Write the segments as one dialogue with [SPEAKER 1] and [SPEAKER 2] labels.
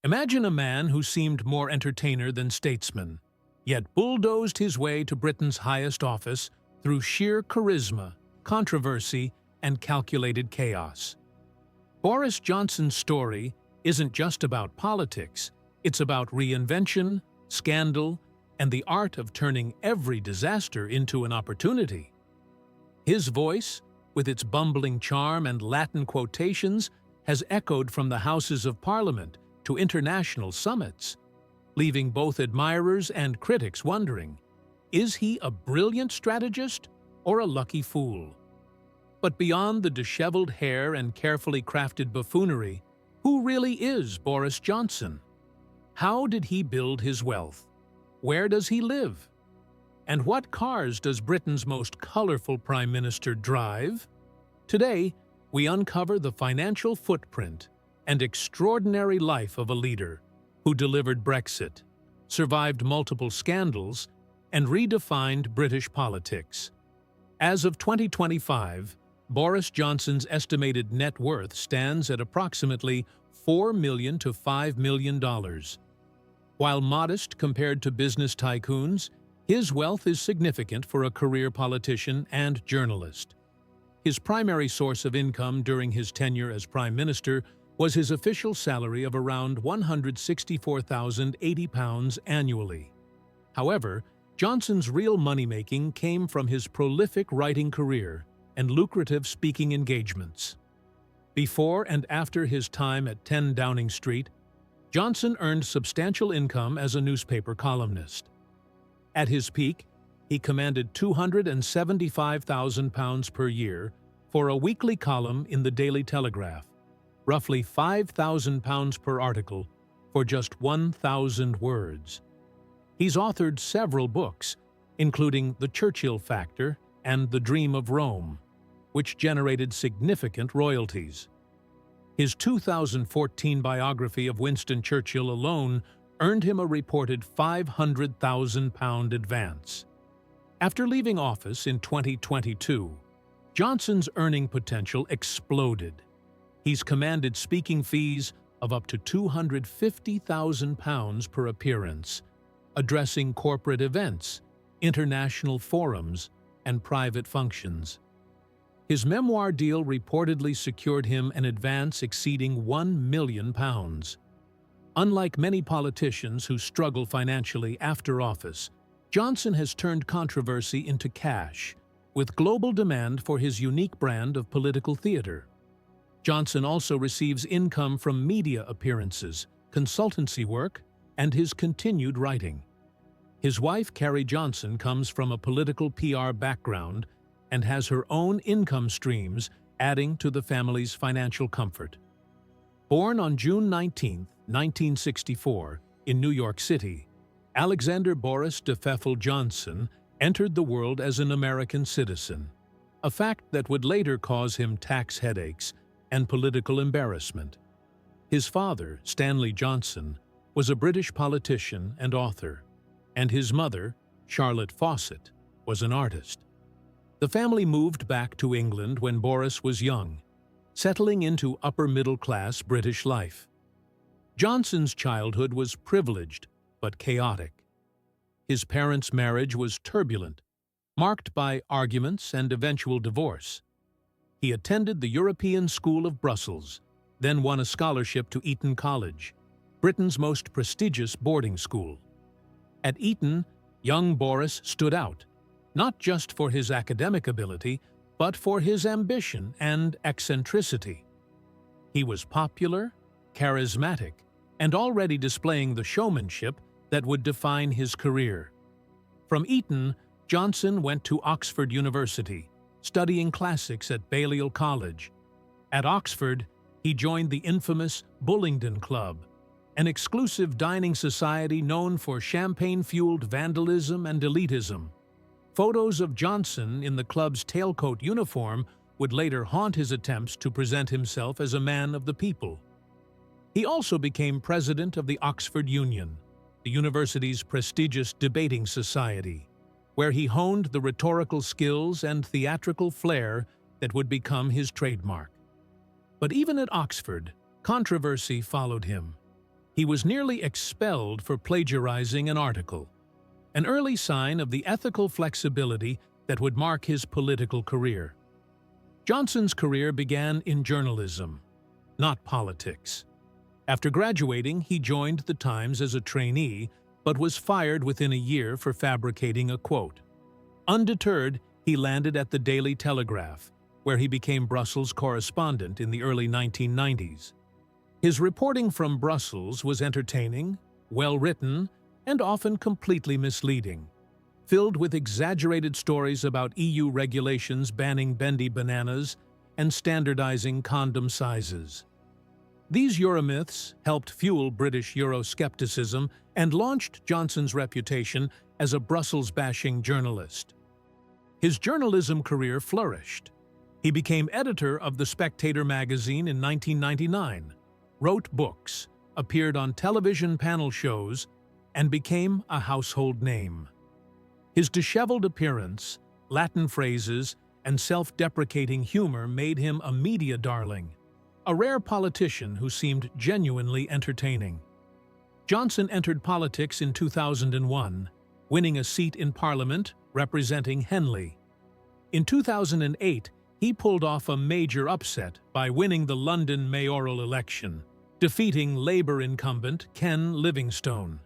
[SPEAKER 1] Imagine a man who seemed more entertainer than statesman, yet bulldozed his way to Britain's highest office through sheer charisma, controversy, and calculated chaos. Boris Johnson's story isn't just about politics, it's about reinvention, scandal, and the art of turning every disaster into an opportunity. His voice, with its bumbling charm and Latin quotations, has echoed from the Houses of Parliament to international summits, leaving both admirers and critics wondering, is he a brilliant strategist or a lucky fool? But beyond the disheveled hair and carefully crafted buffoonery, who really is Boris Johnson? How did he build his wealth? Where does he live? And what cars does Britain's most colorful Prime Minister drive? Today, we uncover the financial footprint and extraordinary life of a leader who delivered Brexit, survived multiple scandals, and redefined British politics. As of 2025, Boris Johnson's estimated net worth stands at approximately $4 million to $5 million. While modest compared to business tycoons, his wealth is significant for a career politician and journalist. His primary source of income during his tenure as Prime Minister was his official salary of around £164,080 annually. However, Johnson's real money-making came from his prolific writing career and lucrative speaking engagements. Before and after his time at 10 Downing Street, Johnson earned substantial income as a newspaper columnist. At his peak, he commanded £275,000 per year for a weekly column in the Daily Telegraph, roughly £5,000 per article for just 1,000 words. He's authored several books, including The Churchill Factor and The Dream of Rome, which generated significant royalties. His 2014 biography of Winston Churchill alone earned him a reported £500,000 advance. After leaving office in 2022, Johnson's earning potential exploded. He's commanded speaking fees of up to £250,000 per appearance, addressing corporate events, international forums, and private functions. His memoir deal reportedly secured him an advance exceeding £1 million. Unlike many politicians who struggle financially after office, Johnson has turned controversy into cash, with global demand for his unique brand of political theater. Johnson also receives income from media appearances, consultancy work, and his continued writing. His wife, Carrie Johnson, comes from a political PR background and has her own income streams, adding to the family's financial comfort. Born on June 19, 1964, in New York City, Alexander Boris disheveled Johnson entered the world as an American citizen, a fact that would later cause him tax headaches and political embarrassment. His father, Stanley Johnson, was a British politician and author, and his mother, Charlotte Fawcett, was an artist. The family moved back to England when Boris was young, settling into upper-middle-class British life. Johnson's childhood was privileged but chaotic. His parents' marriage was turbulent, marked by arguments and eventual divorce. He attended the European School of Brussels, then won a scholarship to Eton College, Britain's most prestigious boarding school. At Eton, young Boris stood out, not just for his academic ability, but for his ambition and eccentricity. He was popular, charismatic, and already displaying the showmanship that would define his career. From Eton, Johnson went to Oxford University, studying classics at Balliol College. At Oxford, he joined the infamous Bullingdon Club, an exclusive dining society known for champagne-fueled vandalism and elitism. Photos of Johnson in the club's tailcoat uniform would later haunt his attempts to present himself as a man of the people. He also became president of the Oxford Union, the university's prestigious debating society, where he honed the rhetorical skills and theatrical flair that would become his trademark. But even at Oxford, controversy followed him. He was nearly expelled for plagiarizing an article, an early sign of the ethical flexibility that would mark his political career. Johnson's career began in journalism, not politics. After graduating, he joined the Times as a trainee, but was fired within a year for fabricating a quote. Undeterred, he landed at the Daily Telegraph, where he became Brussels correspondent in the early 1990s. His reporting from Brussels was entertaining, well-written, and often completely misleading, filled with exaggerated stories about EU regulations banning bendy bananas and standardizing condom sizes. These Euromyths helped fuel British Euroscepticism and launched Johnson's reputation as a Brussels-bashing journalist. His journalism career flourished. He became editor of The Spectator magazine in 1999, wrote books, appeared on television panel shows, and became a household name. His disheveled appearance, Latin phrases, and self-deprecating humor made him a media darling, a rare politician who seemed genuinely entertaining. Johnson entered politics in 2001, winning a seat in Parliament representing Henley. In 2008, he pulled off a major upset by winning the London mayoral election, defeating Labour incumbent Ken Livingstone.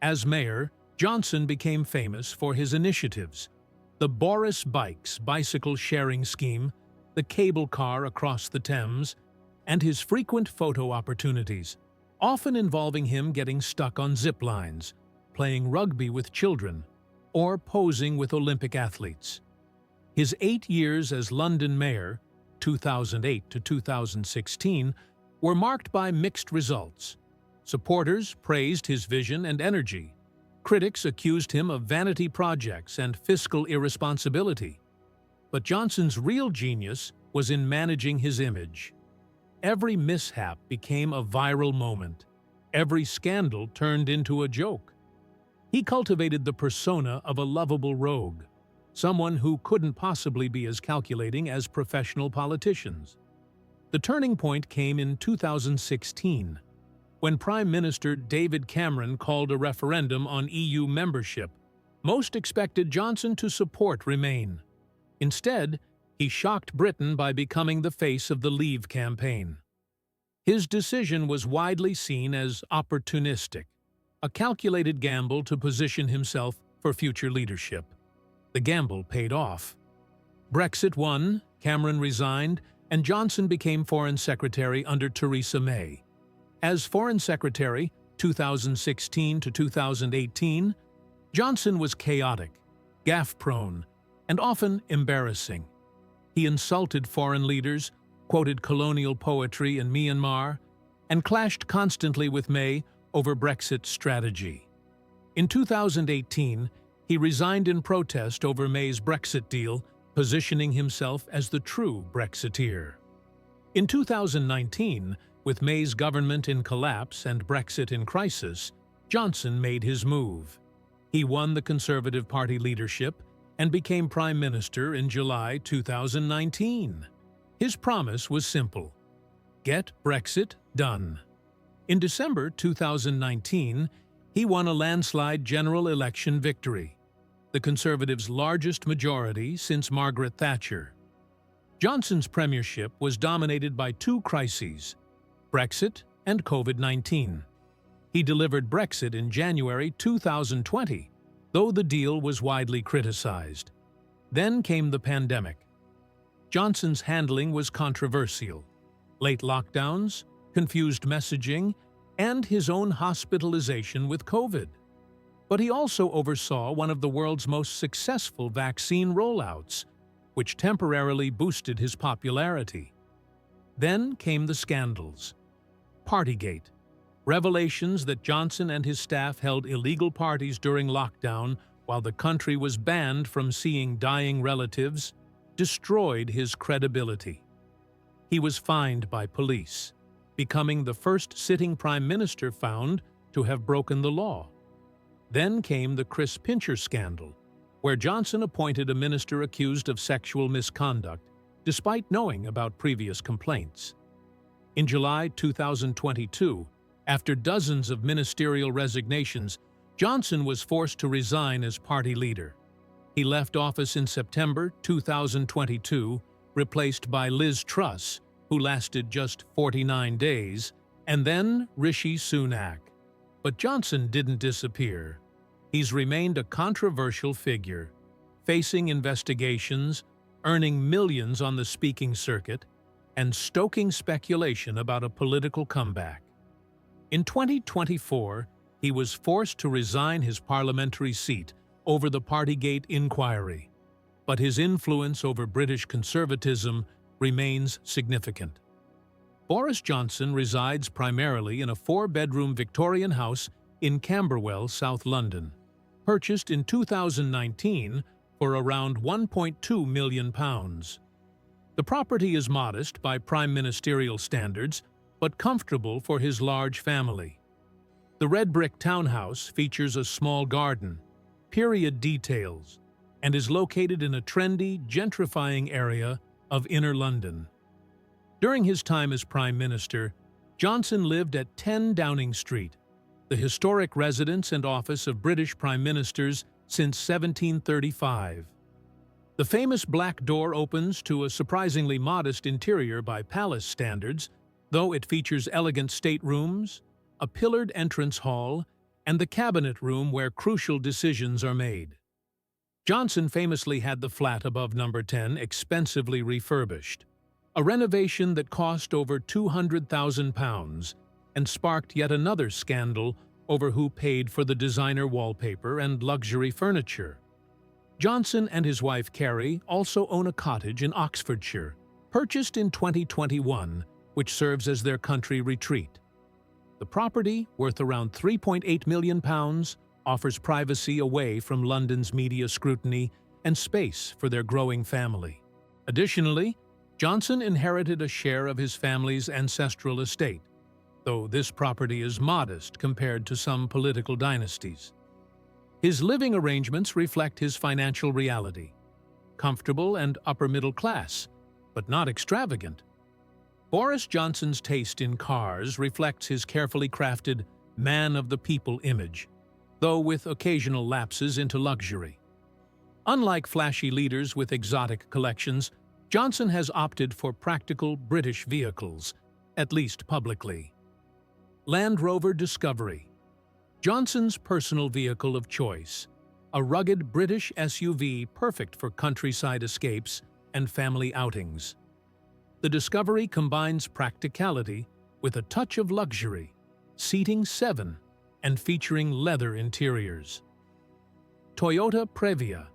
[SPEAKER 1] As mayor, Johnson became famous for his initiatives: the Boris Bikes bicycle sharing scheme, the cable car across the Thames, and his frequent photo opportunities, often involving him getting stuck on zip lines, playing rugby with children, or posing with Olympic athletes. His 8 years as London mayor, 2008 to 2016, were marked by mixed results. Supporters praised his vision and energy. Critics accused him of vanity projects and fiscal irresponsibility. But Johnson's real genius was in managing his image. Every mishap became a viral moment. Every scandal turned into a joke. He cultivated the persona of a lovable rogue, someone who couldn't possibly be as calculating as professional politicians. The turning point came in 2016, when Prime Minister David Cameron called a referendum on EU membership. Most expected Johnson to support Remain. Instead, he shocked Britain by becoming the face of the Leave campaign. His decision was widely seen as opportunistic, a calculated gamble to position himself for future leadership. The gamble paid off. Brexit won, Cameron resigned, and Johnson became Foreign Secretary under Theresa May. As Foreign Secretary, 2016 to 2018, Johnson was chaotic, gaffe-prone, and often embarrassing. He insulted foreign leaders, quoted colonial poetry in Myanmar, and clashed constantly with May over Brexit strategy. In 2018, he resigned in protest over May's Brexit deal, positioning himself as the true Brexiteer. In 2019, with May's government in collapse and Brexit in crisis, Johnson made his move. He won the Conservative Party leadership and became Prime Minister in July 2019. His promise was simple: get Brexit done. In December 2019, he won a landslide general election victory, the Conservatives' largest majority since Margaret Thatcher. Johnson's premiership was dominated by two crises: Brexit and COVID-19. He delivered Brexit in January 2020, though the deal was widely criticized. Then came the pandemic. Johnson's handling was controversial: late lockdowns, confused messaging, and his own hospitalization with COVID. But he also oversaw one of the world's most successful vaccine rollouts, which temporarily boosted his popularity. Then came the scandals. Partygate, revelations that Johnson and his staff held illegal parties during lockdown while the country was banned from seeing dying relatives, destroyed his credibility. He was fined by police, becoming the first sitting prime minister found to have broken the law. Then came the Chris Pincher scandal, where Johnson appointed a minister accused of sexual misconduct, despite knowing about previous complaints. In July 2022, After dozens of ministerial resignations, Johnson was forced to resign as party leader. He left office in September 2022, replaced by Liz Truss, who lasted just 49 days, and then Rishi Sunak. But Johnson didn't disappear. He's remained a controversial figure, facing investigations, earning millions on the speaking circuit, and stoking speculation about a political comeback. In 2024, he was forced to resign his parliamentary seat over the Partygate inquiry, but his influence over British conservatism remains significant. Boris Johnson resides primarily in a four-bedroom Victorian house in Camberwell, South London, purchased in 2019 for around £1.2 million. The property is modest by prime ministerial standards, but comfortable for his large family. The red brick townhouse features a small garden, period details, and is located in a trendy, gentrifying area of inner London. During his time as Prime Minister, Johnson lived at 10 Downing Street, the historic residence and office of British Prime Ministers since 1735. The famous black door opens to a surprisingly modest interior by palace standards, though it features elegant staterooms, a pillared entrance hall, and the cabinet room where crucial decisions are made. Johnson famously had the flat above number 10 expensively refurbished, a renovation that cost over £200,000 and sparked yet another scandal over who paid for the designer wallpaper and luxury furniture. Johnson and his wife Carrie also own a cottage in Oxfordshire, purchased in 2021, which serves as their country retreat. The property, worth around £3.8 million, offers privacy away from London's media scrutiny and space for their growing family. Additionally, Johnson inherited a share of his family's ancestral estate, though this property is modest compared to some political dynasties. His living arrangements reflect his financial reality, comfortable and upper-middle class, but not extravagant. Boris Johnson's taste in cars reflects his carefully crafted man-of-the-people image, though with occasional lapses into luxury. Unlike flashy leaders with exotic collections, Johnson has opted for practical British vehicles, at least publicly. Land Rover Discovery, Johnson's personal vehicle of choice, a rugged British SUV perfect for countryside escapes and family outings. The Discovery combines practicality with a touch of luxury, seating 7 and featuring leather interiors. Toyota Previa.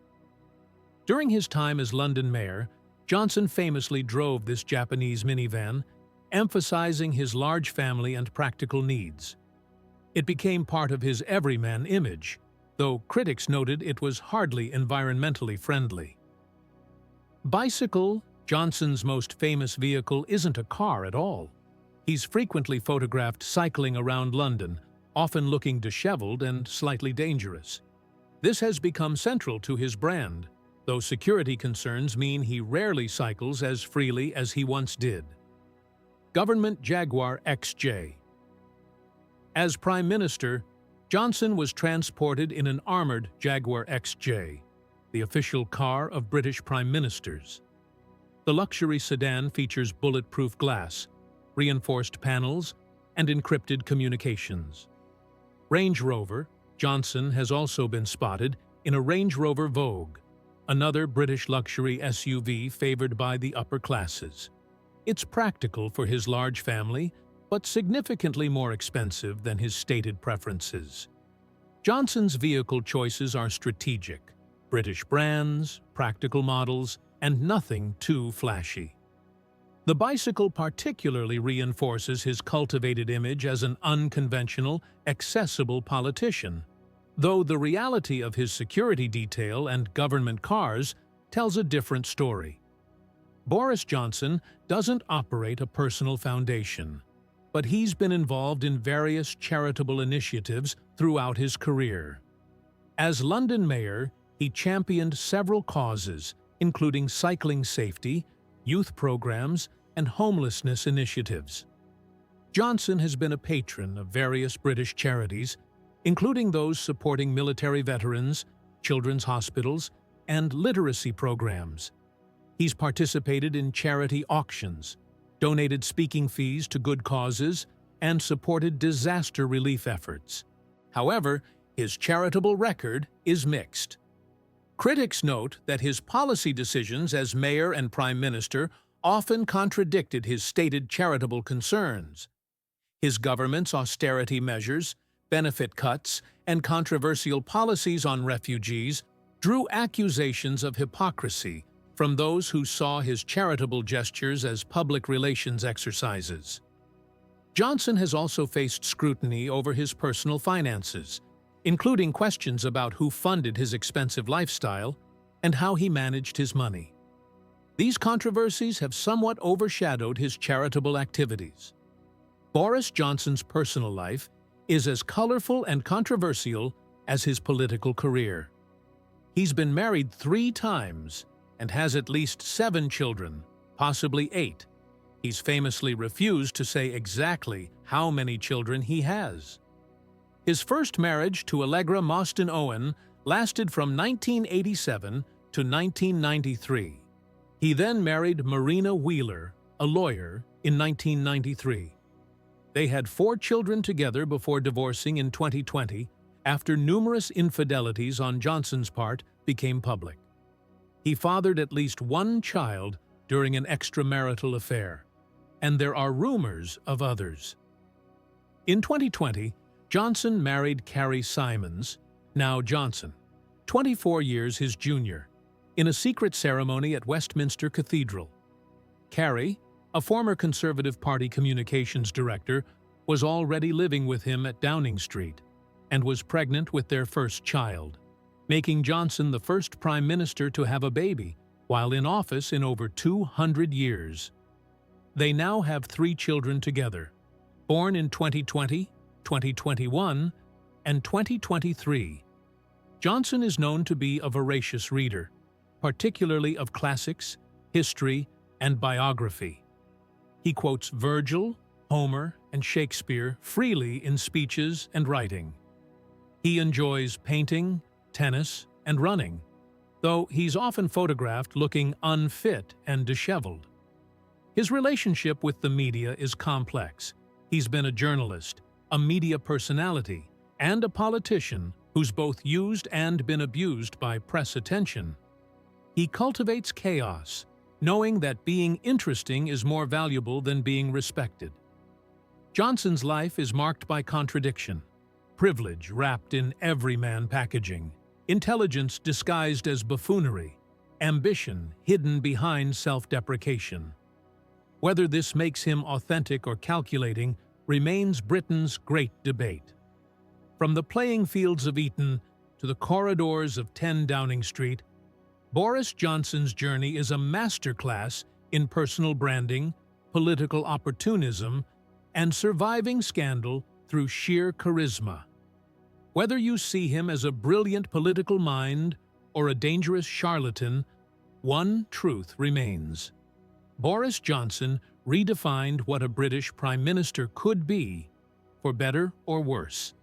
[SPEAKER 1] During his time as London mayor, Johnson famously drove this Japanese minivan, emphasizing his large family and practical needs. It became part of his everyman image, though critics noted it was hardly environmentally friendly. Bicycle, Johnson's most famous vehicle, isn't a car at all. He's frequently photographed cycling around London, often looking disheveled and slightly dangerous. This has become central to his brand, though security concerns mean he rarely cycles as freely as he once did. Government Jaguar XJ. As Prime Minister, Johnson was transported in an armoured Jaguar XJ, the official car of British Prime Ministers. The luxury sedan features bulletproof glass, reinforced panels, and encrypted communications. Range Rover, Johnson has also been spotted in a Range Rover Vogue, another British luxury SUV favored by the upper classes. It's practical for his large family, but significantly more expensive than his stated preferences. Johnson's vehicle choices are strategic: British brands, practical models, and nothing too flashy. The bicycle particularly reinforces his cultivated image as an unconventional, accessible politician, though the reality of his security detail and government cars tells a different story. Boris Johnson doesn't operate a personal foundation, but he's been involved in various charitable initiatives throughout his career. As London mayor, he championed several causes, including cycling safety, youth programs, and homelessness initiatives. Johnson has been a patron of various British charities, including those supporting military veterans, children's hospitals, and literacy programs. He's participated in charity auctions, donated speaking fees to good causes, and supported disaster relief efforts. However, his charitable record is mixed. Critics note that his policy decisions as mayor and prime minister often contradicted his stated charitable concerns. His government's austerity measures, benefit cuts, and controversial policies on refugees drew accusations of hypocrisy from those who saw his charitable gestures as public relations exercises. Johnson has also faced scrutiny over his personal finances, including questions about who funded his expensive lifestyle and how he managed his money. These controversies have somewhat overshadowed his charitable activities. Boris Johnson's personal life is as colorful and controversial as his political career. He's been married 3 times and has at least 7 children, possibly 8. He's famously refused to say exactly how many children he has. His first marriage to Allegra Mostyn Owen lasted from 1987 to 1993. He then married Marina Wheeler, a lawyer, in 1993. They had 4 children together before divorcing in 2020 after numerous infidelities on Johnson's part became public. He fathered at least 1 child during an extramarital affair, and there are rumors of others. In 2020, Johnson married Carrie Simons, now Johnson, 24 years his junior, in a secret ceremony at Westminster Cathedral. Carrie, a former Conservative Party communications director, was already living with him at Downing Street and was pregnant with their first child, making Johnson the first prime minister to have a baby while in office in over 200 years. They now have 3 children together, born in 2020, 2021, and 2023. Johnson is known to be a voracious reader, particularly of classics, history, and biography. He quotes Virgil, Homer, and Shakespeare freely in speeches and writing. He enjoys painting, tennis, and running, though he's often photographed looking unfit and disheveled. His relationship with the media is complex. He's been a journalist, a media personality, and a politician who's both used and been abused by press attention. He cultivates chaos, knowing that being interesting is more valuable than being respected. Johnson's life is marked by contradiction, privilege wrapped in everyman packaging, intelligence disguised as buffoonery, ambition hidden behind self-deprecation. Whether this makes him authentic or calculating remains Britain's great debate. From the playing fields of Eton to the corridors of 10 Downing Street, Boris Johnson's journey is a masterclass in personal branding, political opportunism, and surviving scandal through sheer charisma. Whether you see him as a brilliant political mind or a dangerous charlatan, one truth remains. Boris Johnson redefined what a British Prime Minister could be, for better or worse.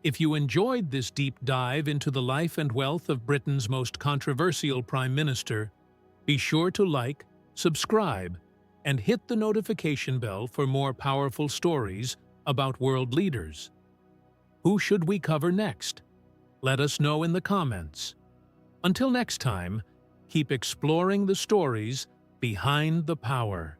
[SPEAKER 1] If you enjoyed this deep dive into the life and wealth of Britain's most controversial Prime Minister, be sure to like, subscribe, and hit the notification bell for more powerful stories about world leaders. Who should we cover next? Let us know in the comments. Until next time, keep exploring the stories behind the power.